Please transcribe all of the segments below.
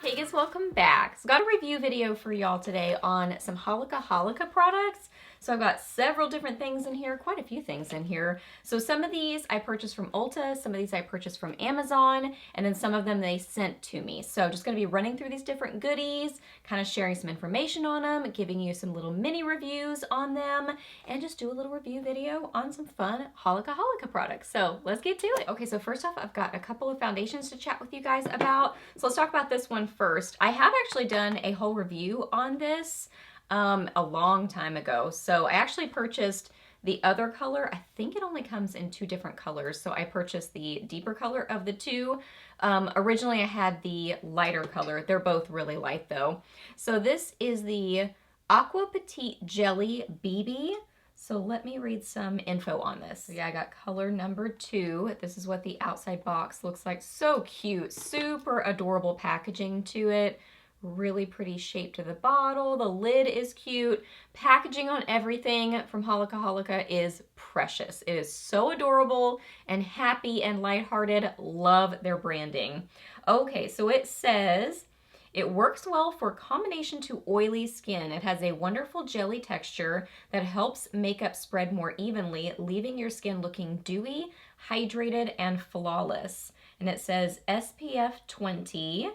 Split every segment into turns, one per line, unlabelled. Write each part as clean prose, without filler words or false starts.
Hey guys, welcome back. So got a review video for y'all today on some Holika Holika products. So I've got several different things in here, quite a few things in here. So some of these I purchased from Ulta, some of these I purchased from Amazon, and then some of them they sent to me. So just gonna be running through these different goodies, kind of sharing some information on them, giving you some little mini reviews on them, and just do a little review video on some fun Holika Holika products. So let's get to it. Okay, so first off, I've got a couple of foundations to chat with you guys about. So let's talk about this one first. I have actually done a whole review on this a long time ago. So I actually purchased the other color. I think it only comes in two different colors. So I purchased the deeper color of the two. Originally I had the lighter color. They're both really light though. So this is the Aqua Petite Jelly BB. So let me read some info on this. So yeah, I got color number 2. This is what the outside box looks like. So cute, super adorable packaging to it. Really pretty shape to the bottle. The lid is cute. Packaging on everything from Holika Holika is precious. It is so adorable and happy and lighthearted. Love their branding. Okay, so it says, it works well for combination to oily skin. It has a wonderful jelly texture that helps makeup spread more evenly, leaving your skin looking dewy, hydrated, and flawless. And it says SPF 20.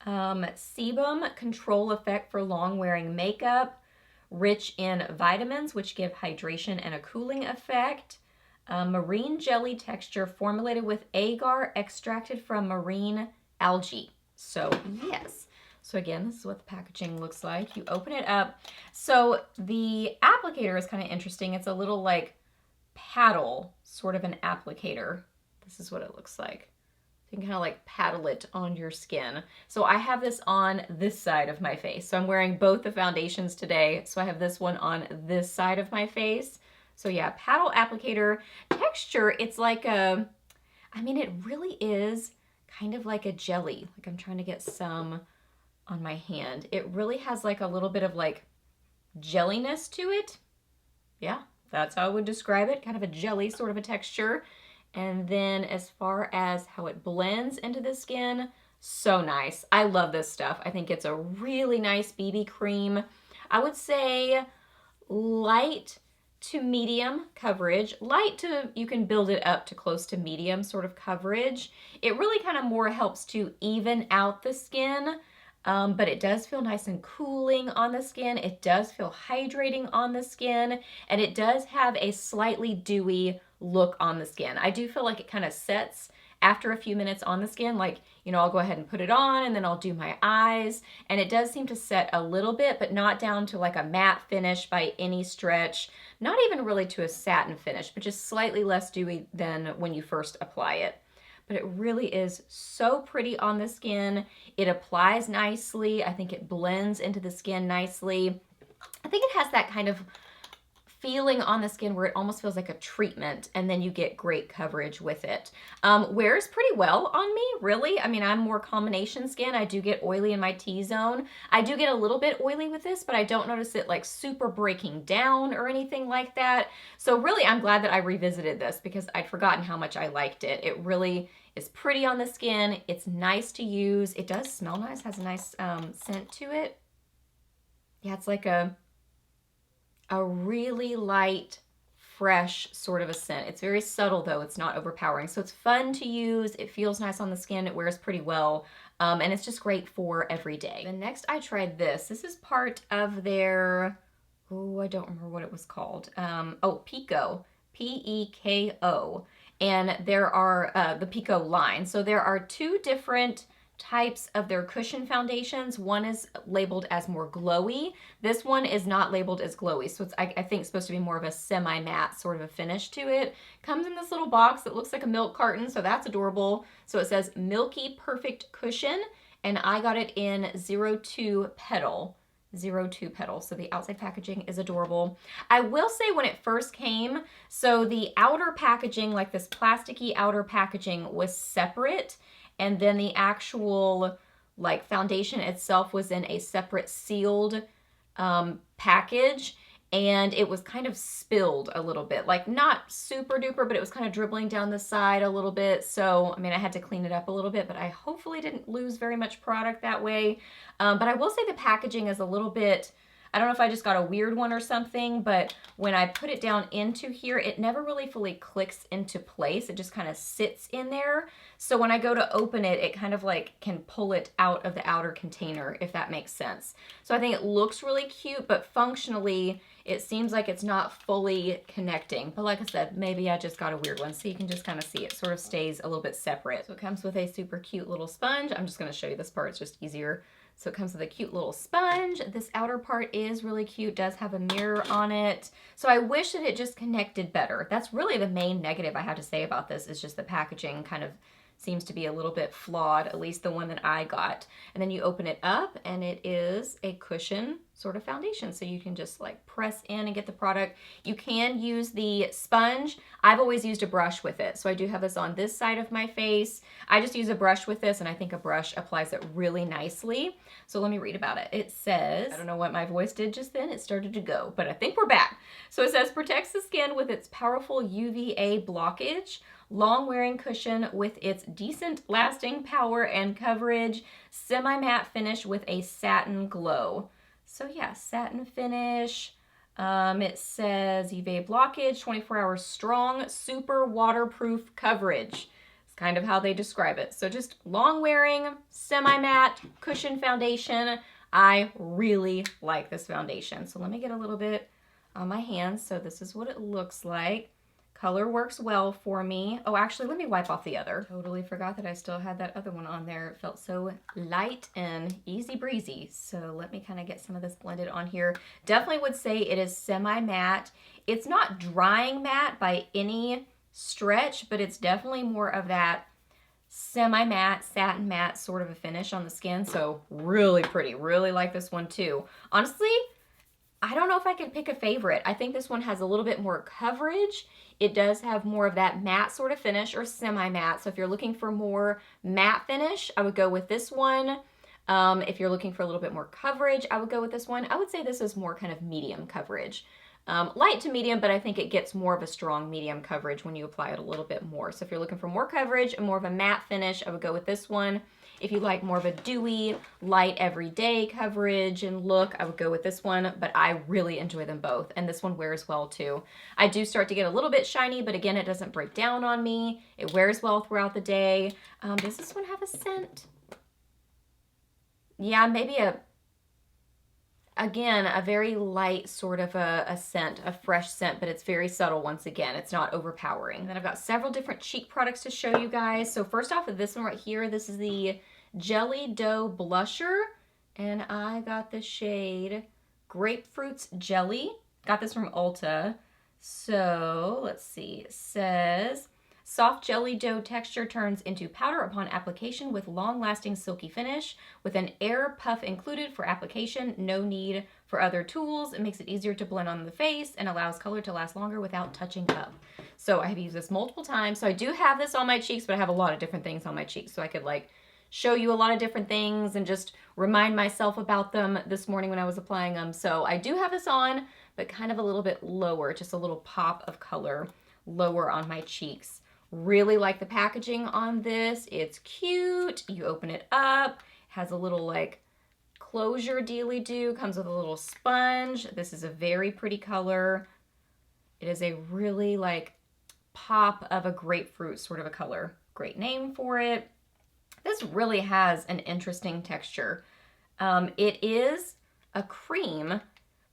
Sebum control effect for long wearing makeup, rich in vitamins which give hydration and a cooling effect, marine jelly texture formulated with agar extracted from marine algae. So yes. So again, this is what the packaging looks like. You open it up. So the applicator is kind of interesting. It's a little like paddle, sort of an applicator. This is what it looks like. You can kind of like paddle it on your skin. So I have this on this side of my face. So I'm wearing both the foundations today. So I have this one on this side of my face. So yeah, paddle applicator texture. It's like a, I mean, it really is kind of like a jelly. Like I'm trying to get some on my hand. It really has like a little bit of like jelliness to it. Yeah, that's how I would describe it. Kind of a jelly sort of a texture. And then as far as how it blends into the skin, so nice. I love this stuff. I think it's a really nice BB cream. I would say light to medium coverage. Light to, you can build it up to close to medium sort of coverage. It really kind of more helps to even out the skin. But it does feel nice and cooling on the skin. It does feel hydrating on the skin. And it does have a slightly dewy look on the skin. I do feel like it kind of sets after a few minutes on the skin. Like, you know, I'll go ahead and put it on and then I'll do my eyes. And it does seem to set a little bit, but not down to like a matte finish by any stretch. Not even really to a satin finish, but just slightly less dewy than when you first apply it. But it really is so pretty on the skin. It applies nicely. I think it blends into the skin nicely. I think it has that kind of feeling on the skin where it almost feels like a treatment, and then you get great coverage with it. Wears pretty well on me, really. I mean, I'm more combination skin. I do get oily in my T-zone. I do get a little bit oily with this, but I don't notice it like super breaking down or anything like that. So really, I'm glad that I revisited this because I'd forgotten how much I liked it. It really is pretty on the skin. It's nice to use. It does smell nice, has a nice scent to it. Yeah, it's like a really light, fresh sort of a scent. It's very subtle though, it's not overpowering. So it's fun to use, it feels nice on the skin, it wears pretty well, and it's just great for every day. And next I tried this. This is part of their, oh, I don't remember what it was called. Oh, Pico, P-E-K-O. And there are the Pico line. So there are two different types of their cushion foundations. One is labeled as more glowy. This one is not labeled as glowy. So it's, I think, supposed to be more of a semi-matte sort of a finish to it. Comes in this little box that looks like a milk carton, so that's adorable. So it says Milky Perfect Cushion, and I got it in 02 Petal. 02 Petal. So the outside packaging is adorable. I will say when it first came, so the outer packaging, like this plasticky outer packaging, was separate. And then the actual like foundation itself was in a separate sealed package. and it was kind of spilled a little bit, like not super duper, but it was kind of dribbling down the side a little bit. So, I mean, I had to clean it up a little bit, but I hopefully didn't lose very much product that way. But I will say the packaging is a little bit, I don't know if I just got a weird one or something, but when I put it down into here, it never really fully clicks into place. It just kind of sits in there. So when I go to open it, it kind of like can pull it out of the outer container, if that makes sense. So I think it looks really cute, but functionally, it seems like it's not fully connecting. But like I said, maybe I just got a weird one. So you can just kind of see it sort of stays a little bit separate. So it comes with a super cute little sponge. I'm just going to show you this part. It's just easier. So it comes with a cute little sponge. This outer part is really cute, does have a mirror on it. So I wish that it just connected better. That's really the main negative I have to say about this, is just the packaging kind of seems to be a little bit flawed, at least the one that I got. And then you open it up and it is a cushion sort of foundation. So you can just like press in and get the product. You can use the sponge. I've always used a brush with it. So I do have this on this side of my face. I just use a brush with this, and I think a brush applies it really nicely. So let me read about it. It says, I don't know what my voice did just then. It started to go, but I think we're back. So it says, protects the skin with its powerful UVA blockage, long wearing cushion with its decent lasting power and coverage, semi-matte finish with a satin glow. So yeah, satin finish. It says UVA blockage, 24 hours strong, super waterproof coverage. It's kind of how they describe it. So just long wearing, semi-matte cushion foundation. I really like this foundation. So let me get a little bit on my hands. So this is what it looks like. Color works well for me. Oh, actually, let me wipe off the other. Totally forgot that I still had that other one on there. It felt so light and easy breezy. So let me kind of get some of this blended on here. Definitely would say it is semi-matte. It's not drying matte by any stretch, but it's definitely more of that semi-matte, satin matte sort of a finish on the skin. So really pretty. Really like this one too. Honestly, I don't know if I could pick a favorite. I think this one has a little bit more coverage. It does have more of that matte sort of finish, or semi-matte. So if you're looking for more matte finish, I would go with this one. If you're looking for a little bit more coverage, I would go with this one. I would say this is more kind of medium coverage. Light to medium, but I think it gets more of a strong medium coverage when you apply it a little bit more. So if you're looking for more coverage and more of a matte finish, I would go with this one. If you like more of a dewy, light, everyday coverage and look, I would go with this one, but I really enjoy them both, and this one wears well too. I do start to get a little bit shiny, but again, it doesn't break down on me. It wears well throughout the day. Does this one have a scent? Yeah, maybe again, a very light sort of a scent, a fresh scent, but it's very subtle once again. It's not overpowering. And then I've got several different cheek products to show you guys. So first off, this one right here, this is the Jelly Dough Blusher, and I got the shade Grapefruits Jelly. Got this from Ulta. So let's see, it says, soft jelly dough texture turns into powder upon application with long-lasting silky finish. With an air puff included for application, no need for other tools. It makes it easier to blend on the face and allows color to last longer without touching up. So I have used this multiple times. So I do have this on my cheeks, but I have a lot of different things on my cheeks. So I could like show you a lot of different things and just remind myself about them this morning when I was applying them. So I do have this on, but kind of a little bit lower, just a little pop of color lower on my cheeks. Really like the packaging on this. It's cute. You open it up, has a little like closure dealy do, comes with a little sponge. This is a very pretty color. It is a really like pop of a grapefruit sort of a color. Great name for it. This really has an interesting texture. It is a cream,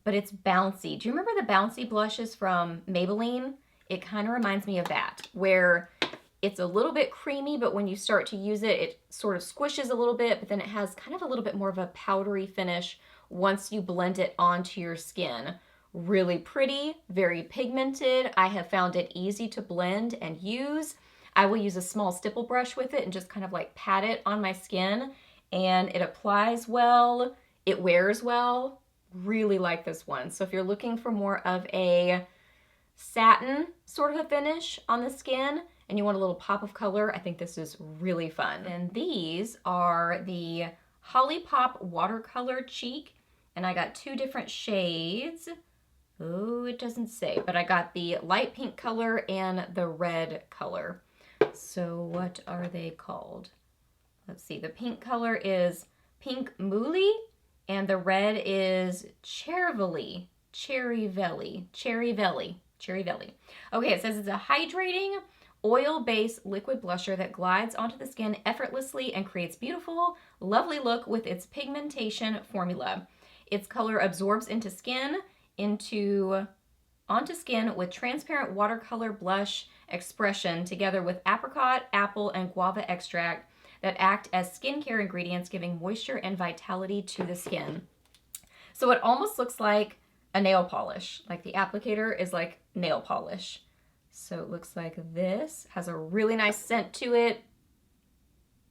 but it's bouncy. Do you remember the bouncy blushes from Maybelline? It kind of reminds me of that, where it's a little bit creamy, but when you start to use it, it sort of squishes a little bit, but then it has kind of a little bit more of a powdery finish once you blend it onto your skin. Really pretty, very pigmented. I have found it easy to blend and use. I will use a small stipple brush with it and just kind of like pat it on my skin, and it applies well. It wears well. Really like this one. So if you're looking for more of a satin sort of a finish on the skin and you want a little pop of color, I think this is really fun. And these are the Holly Pop Watercolor Cheek, and I got two different shades. Oh, it doesn't say, but I got the light pink color and the red color. So what are they called? Let's see, the pink color is Pink Mooli, and the red is Chervely. Okay, it says it's a hydrating, oil-based liquid blusher that glides onto the skin effortlessly and creates beautiful, lovely look with its pigmentation formula. Its color absorbs onto skin with transparent watercolor blush expression together with apricot, apple, and guava extract that act as skincare ingredients, giving moisture and vitality to the skin. So it almost looks like a nail polish. Like the applicator is like nail polish. So it looks like this. Has a really nice scent to it.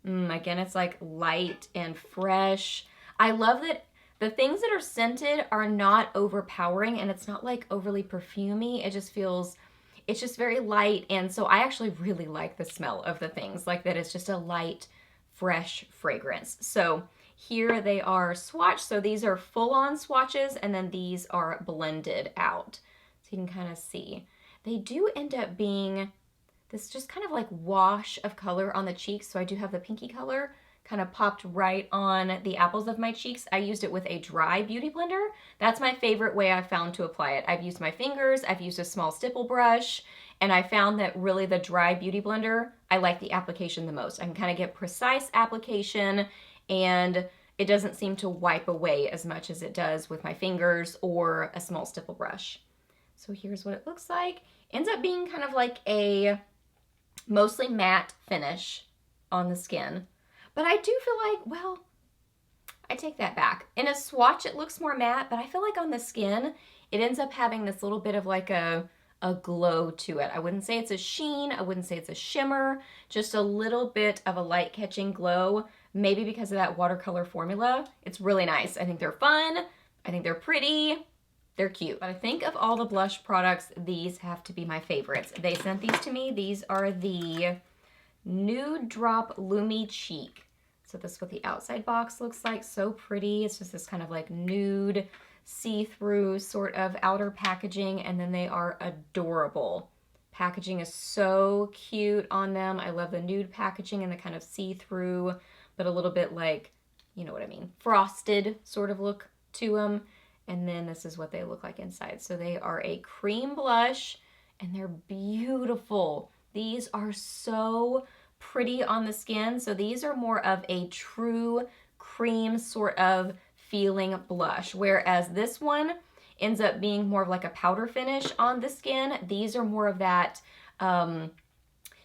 Again, it's like light and fresh. I love that the things that are scented are not overpowering, and it's not like overly perfumey. It just feels, it's just very light. And so I actually really like the smell of the things, like that it's just a light, fresh fragrance. So here they are swatched. So these are full-on swatches, and then these are blended out. So you can kind of see. They do end up being this just kind of like wash of color on the cheeks. So I do have the pinky color kind of popped right on the apples of my cheeks. I used it with a dry beauty blender. That's my favorite way I've found to apply it. I've used my fingers, I've used a small stipple brush, and I found that really the dry beauty blender, I like the application the most. I can kind of get precise application, and it doesn't seem to wipe away as much as it does with my fingers or a small stipple brush. So here's what it looks like. Ends up being kind of like a mostly matte finish on the skin. But I do feel like, well, I take that back. In a swatch, it looks more matte, but I feel like on the skin, it ends up having this little bit of like a glow to it. I wouldn't say it's a sheen. I wouldn't say it's a shimmer. Just a little bit of a light-catching glow, maybe because of that watercolor formula. It's really nice. I think they're fun. I think they're pretty. They're cute. But I think of all the blush products, these have to be my favorites. They sent these to me. These are the Nude Drop Lumi Cheek. So this is what the outside box looks like. So pretty. It's just this kind of like nude, see-through sort of outer packaging, and then they are adorable. Packaging is so cute on them. I love the nude packaging and the kind of see-through, but a little bit like, you know what I mean, frosted sort of look to them. And then this is what they look like inside. So they are a cream blush, and they're beautiful. These are so pretty on the skin. So these are more of a true cream sort of feeling blush, whereas this one ends up being more of like a powder finish on the skin. These are more of that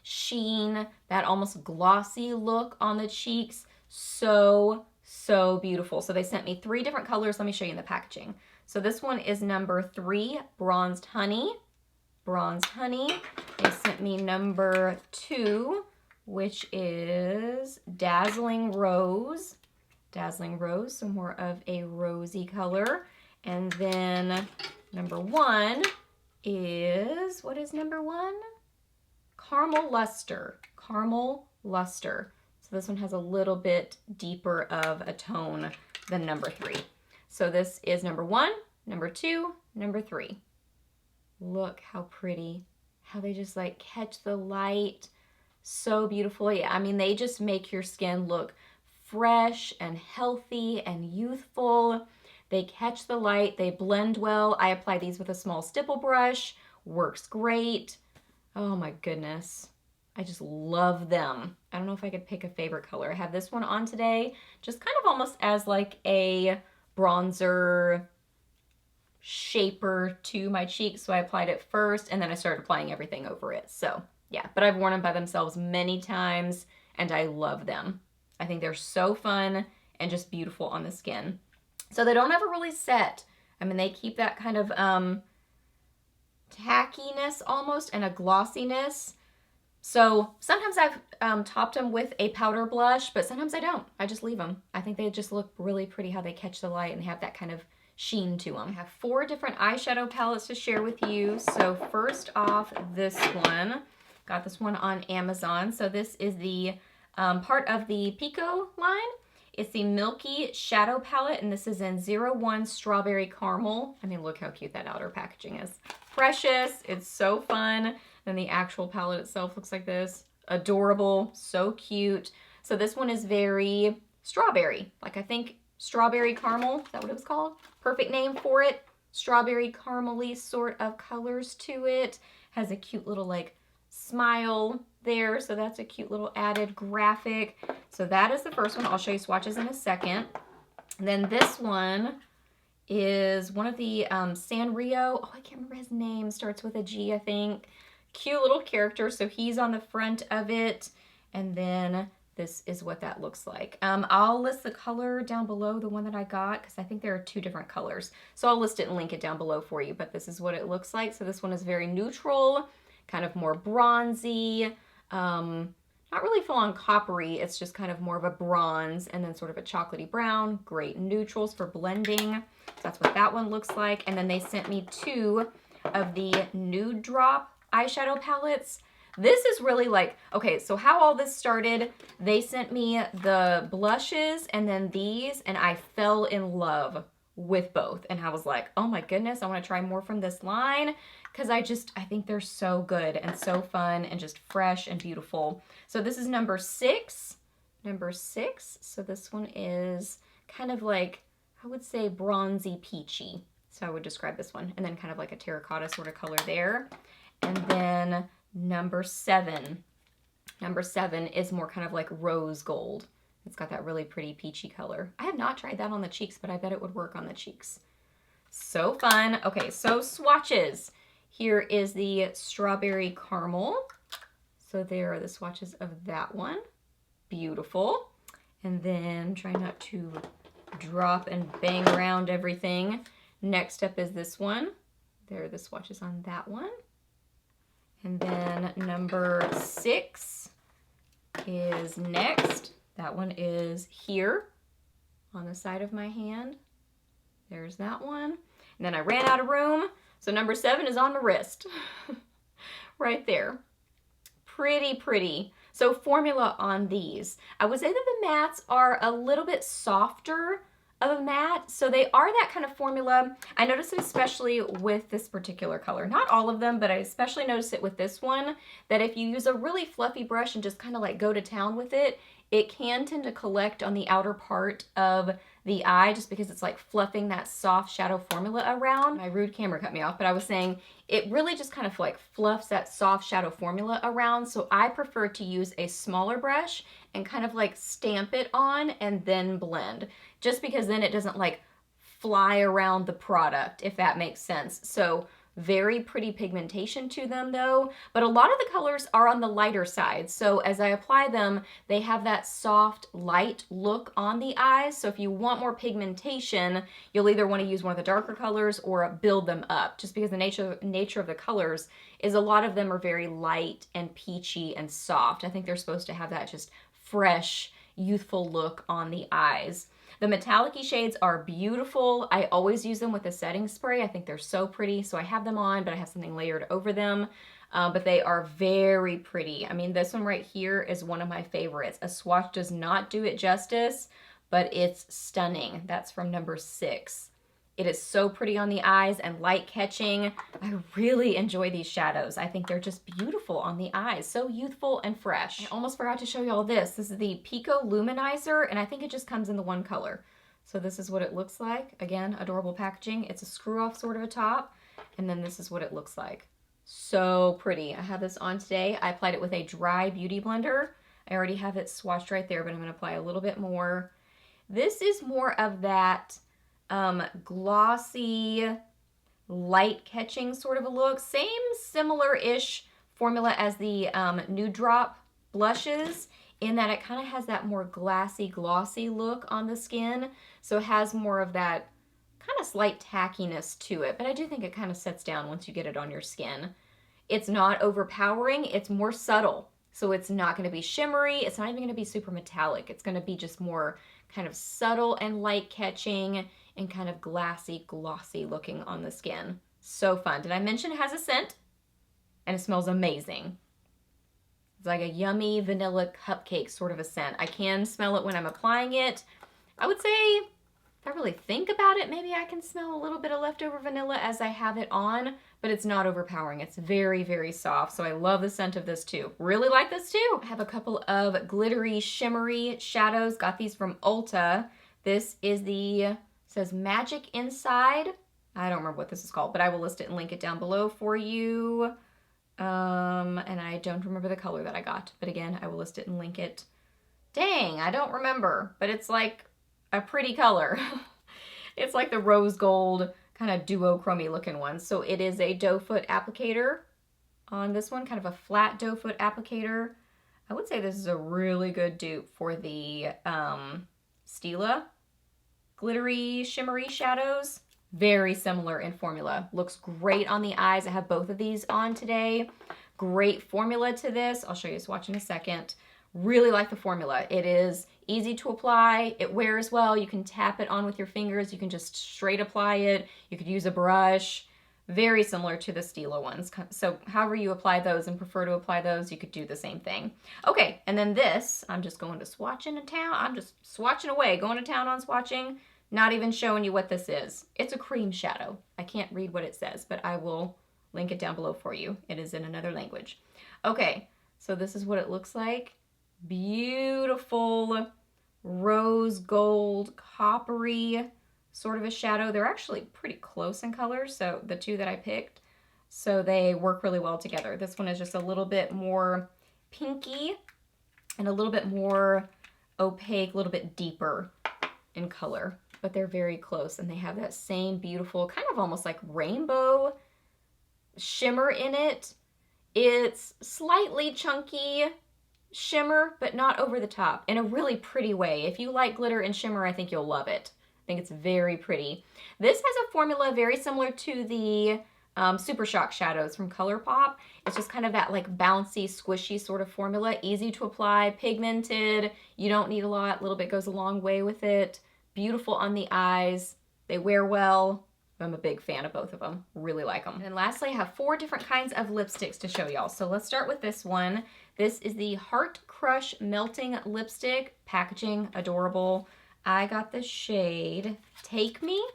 sheen, that almost glossy look on the cheeks. So beautiful. So they sent me 3 different colors. Let me show you in the packaging. So this one is number 3, Bronzed Honey. They sent me number 2, which is Dazzling Rose. So more of a rosy color. And then number 1 is, what is number 1? Caramel Luster. So this one has a little bit deeper of a tone than number 3. So this is number 1, number 2, number 3. Look how pretty, how they just like catch the light so beautifully. I mean, they just make your skin look fresh and healthy and youthful. They catch the light, they blend well. I apply these with a small stipple brush, works great. Oh my goodness, I just love them. I don't know if I could pick a favorite color. I have this one on today, just kind of almost as like a bronzer shaper to my cheeks. So I applied it first, and then I started applying everything over it. So yeah, but I've worn them by themselves many times, and I love them. I think they're so fun and just beautiful on the skin. So they don't ever really set. I mean, they keep that kind of tackiness almost and a glossiness. So sometimes I've topped them with a powder blush, but sometimes I don't. I just leave them. I think they just look really pretty how they catch the light and have that kind of sheen to them. I have 4 different eyeshadow palettes to share with you. So first off, this one. Got this one on Amazon. So this is the part of the Pico line. It's the Milky Shadow Palette, and this is in 01 Strawberry Caramel. I mean, look how cute that outer packaging is. Precious. It's so fun. And the actual palette itself looks like this. Adorable. So cute. So this one is very strawberry. Like, I think strawberry caramel. Is that what it was called? Perfect name for it. Strawberry caramely sort of colors to it. Has a cute little like smile there, so that's a cute little added graphic. So that is the first one. I'll show you swatches in a second. And then this one is one of the Sanrio. Oh, I can't remember his name. Starts with a G, I think. Cute little character. So he's on the front of it. And then this is what that looks like. I'll list the color down below, the one that I got, because I think there are 2 different colors. So I'll list it and link it down below for you, but this is what it looks like. So this one is very neutral, kind of more bronzy, not really full on coppery. It's just kind of more of a bronze and then sort of a chocolatey brown. Great neutrals for blending. So that's what that one looks like. And then they sent me 2 of the Nude Drop eyeshadow palettes. This is really like, okay, so how all this started, they sent me the blushes and then these, and I fell in love with both. And I was like, oh my goodness, I want to try more from this line, because I think they're so good and so fun and just fresh and beautiful. So this is number 6. Number 6. So this one is kind of like, I would say bronzy peachy. So I would describe this one. And then kind of like a terracotta sort of color there. And then number 7. Number 7 is more kind of like rose gold. It's got that really pretty peachy color. I have not tried that on the cheeks, but I bet it would work on the cheeks. So fun. Okay, so swatches. Here is the strawberry caramel. So there are the swatches of that one. Beautiful. And then try not to drop and bang around everything. Next up is this one. There are the swatches on that one. And then number 6 is next. That one is here on the side of my hand. There's that one. And then I ran out of room. So number 7 is on my wrist. Right there. Pretty, pretty. So formula on these. I would say that the mattes are a little bit softer of a matte. So they are that kind of formula. I noticed it especially with this particular color. Not all of them, but I especially noticed it with this one, that if you use a really fluffy brush and just kind of like go to town with it, it can tend to collect on the outer part of the eye just because it's like fluffing that soft shadow formula around. My rude camera cut me off, but I was saying it really just kind of like fluffs that soft shadow formula around. So I prefer to use a smaller brush and kind of like stamp it on and then blend, just because then it doesn't like fly around the product, if that makes sense. So very pretty pigmentation to them though, but a lot of the colors are on the lighter side. So as I apply them, they have that soft light look on the eyes. So if you want more pigmentation, you'll either want to use one of the darker colors or build them up, just because the nature of the colors is a lot of them are very light and peachy and soft. I think they're supposed to have that just fresh, youthful look on the eyes. The metallic-y shades are beautiful. I always use them with a setting spray. I think they're so pretty. So I have them on, but I have something layered over them. But they are very pretty. I mean, this one right here is one of my favorites. A swatch does not do it justice, but it's stunning. That's from number 6. It is so pretty on the eyes and light catching. I really enjoy these shadows. I think they're just beautiful on the eyes. So youthful and fresh. I almost forgot to show you all this. This is the Pico Luminizer, and I think it just comes in the one color. So this is what it looks like. Again, adorable packaging. It's a screw off sort of a top. And then this is what it looks like. So pretty. I have this on today. I applied it with a dry beauty blender. I already have it swatched right there, but I'm going to apply a little bit more. This is more of that glossy, light catching sort of a look. Same similar-ish formula as the Nude Drop blushes, in that it kind of has that more glassy, glossy look on the skin. So it has more of that kind of slight tackiness to it, but I do think it kind of sets down once you get it on your skin. It's not overpowering, it's more subtle. So it's not going to be shimmery, it's not even going to be super metallic. It's going to be just more kind of subtle and light catching and kind of glassy, glossy looking on the skin. So fun. Did I mention it has a scent? And it smells amazing. It's like a yummy vanilla cupcake sort of a scent. I can smell it when I'm applying it. I would say, if I really think about it, maybe I can smell a little bit of leftover vanilla as I have it on, but it's not overpowering. It's very, very soft, so I love the scent of this too. Really like this too. I have a couple of glittery, shimmery shadows. Got these from Ulta. This is the, says Magic Inside. I don't remember what this is called, but I will list it and link it down below for you. And I don't remember the color that I got, but again, I will list it and link it. Dang, I don't remember, but it's like a pretty color. It's like the rose gold kind of duochrome looking one. So it is a doe foot applicator on this one, kind of a flat doe foot applicator. I would say this is a really good dupe for the Stila glittery shimmery shadows. Very similar in formula. Looks great on the eyes. I have both of these on today. Great formula to this. I'll show you a swatch in a second. Really like the formula. It is easy to apply. It wears well. You can tap it on with your fingers. You can just straight apply it. You could use a brush. Very similar to the Stila ones. So however you apply those and prefer to apply those, you could do the same thing. Okay, and then this, I'm just going to swatch into town. I'm just swatching away, going to town on swatching. Not even showing you what this is. It's a cream shadow. I can't read what it says, but I will link it down below for you. It is in another language. Okay, so this is what it looks like. Beautiful rose gold, coppery sort of a shadow. They're actually pretty close in color, so the two that I picked. So they work really well together. This one is just a little bit more pinky and a little bit more opaque, a little bit deeper in color. But they're very close and they have that same beautiful kind of almost like rainbow shimmer in it. It's slightly chunky shimmer, but not over the top, in a really pretty way. If you like glitter and shimmer, I think you'll love it. I think it's very pretty. This has a formula very similar to the Super Shock shadows from ColourPop. It's just kind of that like bouncy, squishy sort of formula. Easy to apply, pigmented. You don't need a lot. A little bit goes a long way with it. Beautiful on the eyes. They wear well. I'm a big fan of both of them. Really like them. And then lastly, I have 4 different kinds of lipsticks to show y'all. So let's start with this one. This is the Heart Crush Melting Lipstick. Packaging, adorable. I got the shade Take Me,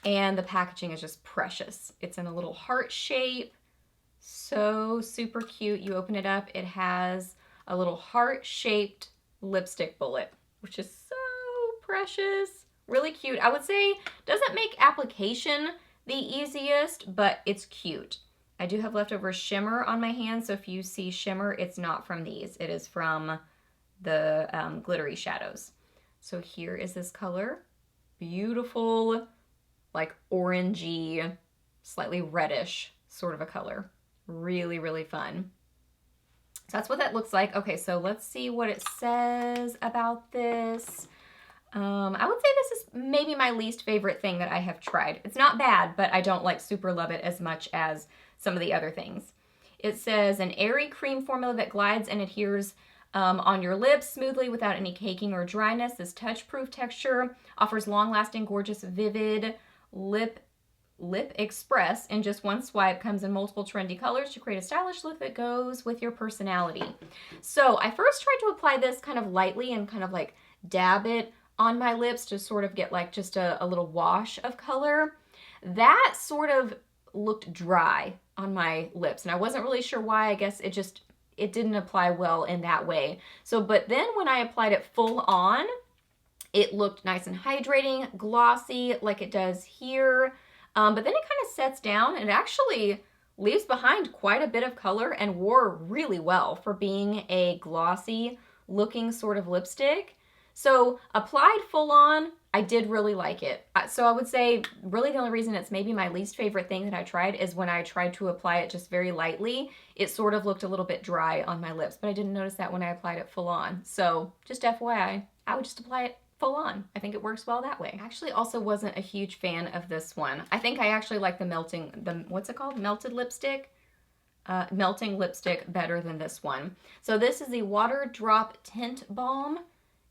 and the packaging is just precious. It's in a little heart shape. So super cute. You open it up, it has a little heart-shaped lipstick bullet, which is so precious. Really cute. I would say doesn't make application the easiest, but it's cute. I do have leftover shimmer on my hand, so if you see shimmer, it's not from these. It is from the glittery shadows. So here is this color. Beautiful, like orangey, slightly reddish sort of a color. Really, really fun. So that's what that looks like. Okay, so let's see what it says about this. I would say this is maybe my least favorite thing that I have tried. It's not bad, but I don't like super love it as much as some of the other things. It says an airy cream formula that glides and adheres on your lips smoothly without any caking or dryness. This touch-proof texture offers long-lasting, gorgeous, vivid lip express in just one swipe. Comes in multiple trendy colors to create a stylish look that goes with your personality. So I first tried to apply this kind of lightly and kind of like dab it on my lips to sort of get like just a little wash of color. That sort of looked dry on my lips and I wasn't really sure why. I guess it didn't apply well in that way. So, but then when I applied it full on, it looked nice and hydrating, glossy like it does here. But then it kind of sets down and it actually leaves behind quite a bit of color and wore really well for being a glossy looking sort of lipstick. So applied full on, I did really like it. So I would say really the only reason it's maybe my least favorite thing that I tried is when I tried to apply it just very lightly, it sort of looked a little bit dry on my lips, but I didn't notice that when I applied it full on. So just FYI, I would just apply it full on. I think it works well that way. I actually also wasn't a huge fan of this one. I think I actually like what's it called? Melted lipstick? Melting lipstick better than this one. So this is the Water Drop Tint Balm,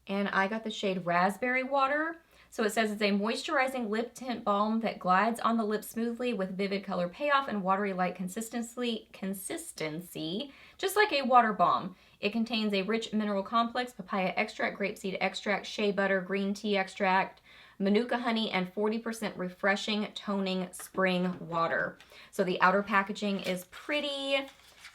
and I got the shade Raspberry Water. So it says it's a moisturizing lip tint balm that glides on the lips smoothly with vivid color payoff and watery light consistency just like a water balm. It contains a rich mineral complex, papaya extract, grapeseed extract, shea butter, green tea extract, manuka honey, and 40% refreshing toning spring water. So the outer packaging is pretty.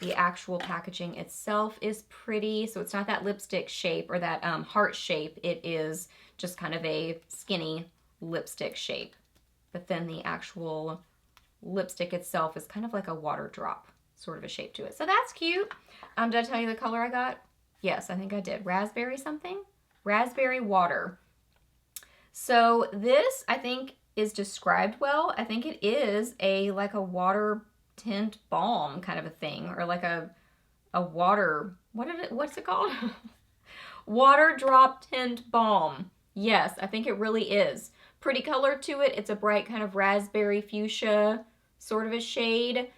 The actual packaging itself is pretty. So it's not that lipstick shape or that heart shape. It is just kind of a skinny lipstick shape. But then the actual lipstick itself is kind of like a water drop sort of a shape to it. So that's cute. Did I tell you the color I got? Yes, I think I did. Raspberry something? Raspberry water. So this, I think, is described well. I think it is like a water tint balm kind of a thing, or like a water, what's it called? Water drop tint balm. Yes, I think it really is. Pretty color to it. It's a bright kind of raspberry fuchsia sort of a shade.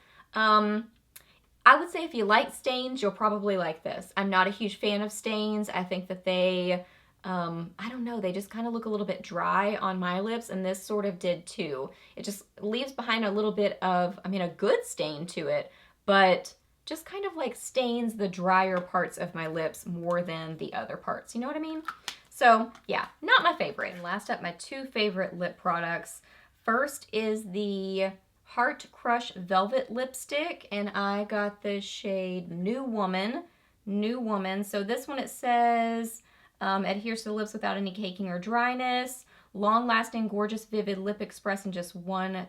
I would say if you like stains, you'll probably like this. I'm not a huge fan of stains. I think that they, I don't know, they just kind of look a little bit dry on my lips, and this sort of did too. It just leaves behind a little bit of, I mean, a good stain to it, but just kind of like stains the drier parts of my lips more than the other parts. You know what I mean? So yeah, not my favorite. And last up, my two favorite lip products. First is the Heart Crush Velvet Lipstick, and I got the shade New Woman. New Woman. So this one, it says, adheres to the lips without any caking or dryness. Long-lasting, gorgeous, vivid lip express in just one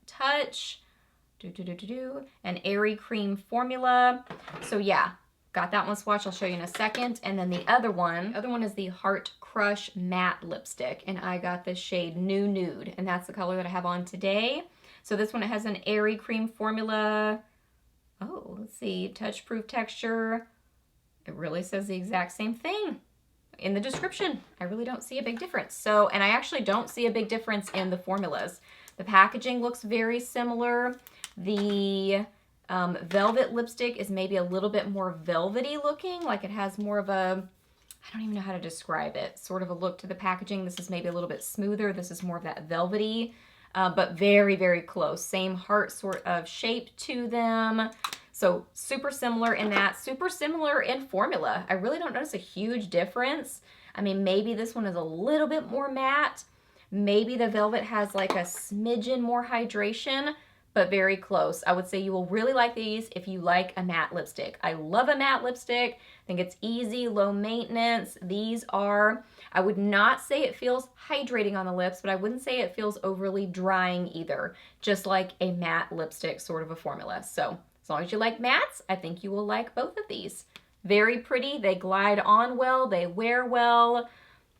touch. An airy cream formula. So yeah, got that one swatched. I'll show you in a second. And then the other one is the Heart Crush Matte Lipstick, and I got the shade New Nude, and that's the color that I have on today. So this one, it has an airy cream formula. Oh, let's see, touch-proof texture. It really says the exact same thing in the description. I really don't see a big difference. So, and I actually don't see a big difference in the formulas. The packaging looks very similar. The velvet lipstick is maybe a little bit more velvety looking, like it has more of a, I don't even know how to describe it, sort of a look to the packaging. This is maybe a little bit smoother. This is more of that velvety. But very, very close. Same heart sort of shape to them. So super similar in that. Super similar in formula. I really don't notice a huge difference. I mean, maybe this one is a little bit more matte. Maybe the velvet has like a smidgen more hydration, but very close. I would say you will really like these if you like a matte lipstick. I love a matte lipstick. I think it's easy, low maintenance. These are, I would not say it feels hydrating on the lips, but I wouldn't say it feels overly drying either. Just like a matte lipstick sort of a formula. So as long as you like mattes, I think you will like both of these. Very pretty. They glide on well. They wear well.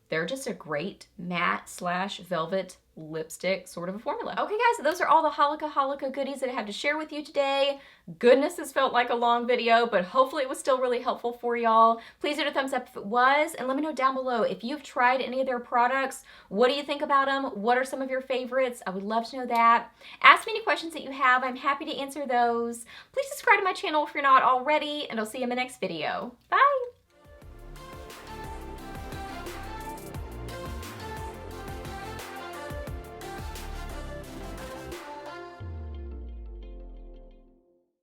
They're just a great matte / velvet lipstick sort of a formula. Okay guys, so those are all the Holika Holika goodies that I have to share with you today. Goodness, this felt like a long video, but hopefully it was still really helpful for y'all. Please hit a thumbs up if it was, and let me know down below if you've tried any of their products. What do you think about them? What are some of your favorites? I would love to know that. Ask me any questions that you have. I'm happy to answer those. Please subscribe to my channel if you're not already, and I'll see you in the next video. Bye!